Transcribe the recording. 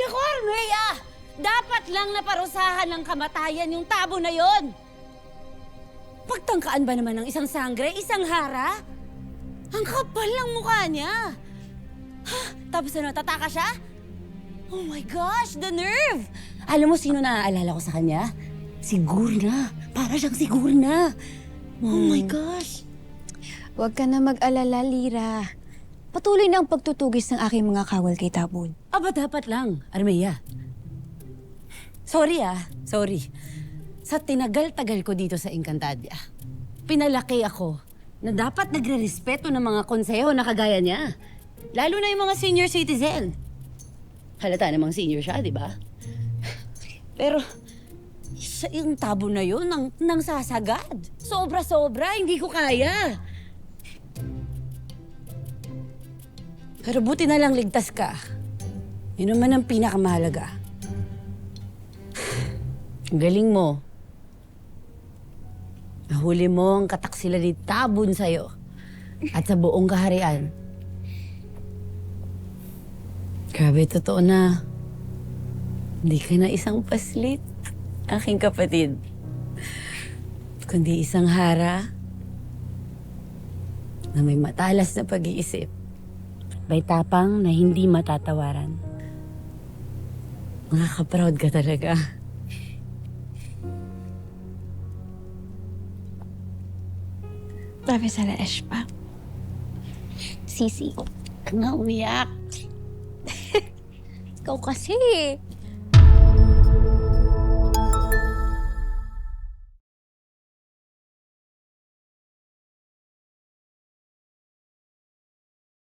naku, Armea! Dapat lang naparusahan ng kamatayan yung tabo na yon. Pagtangkaan ba naman ng isang sangre, isang hara? Ang kapal ng mukha niya. Ha? Tapos ano, tataka siya? Oh my gosh, the nerve! Alam mo sino naaalala ko sa kanya? Si Gurna. Para siyang si Gurna. Oh my gosh. Huwag ka na mag-alala, Lira. Patuloy na ang pagtutugis ng aking mga kawal kay Tabon. Aba, dapat lang, Armea. Sorry. Sa tinagal-tagal ko dito sa Encantadia, pinalaki ako na dapat nagre-respeto ng mga konseho na kagaya niya. Lalo na yung mga senior citizen. Halata namang senior siya, di ba? Pero, yung tabo na yun, nang sasagad. Sobra-sobra, hindi ko kaya. Pero buti na lang ligtas ka. Yun naman ang pinakamahalaga. Ang galing mo. Nahuli mo ang kataksila ni Tabon sa'yo at sa buong kaharian. Grabe, totoo na. Hindi ka na isang paslit, aking kapatid. Kundi isang hara na may matalas na pag-iisip. May tapang na hindi matatawaran. Makaka-proud ka talaga. Sabi sa Laesh pa. Sisi. Nga umiyak. Ikaw kasi.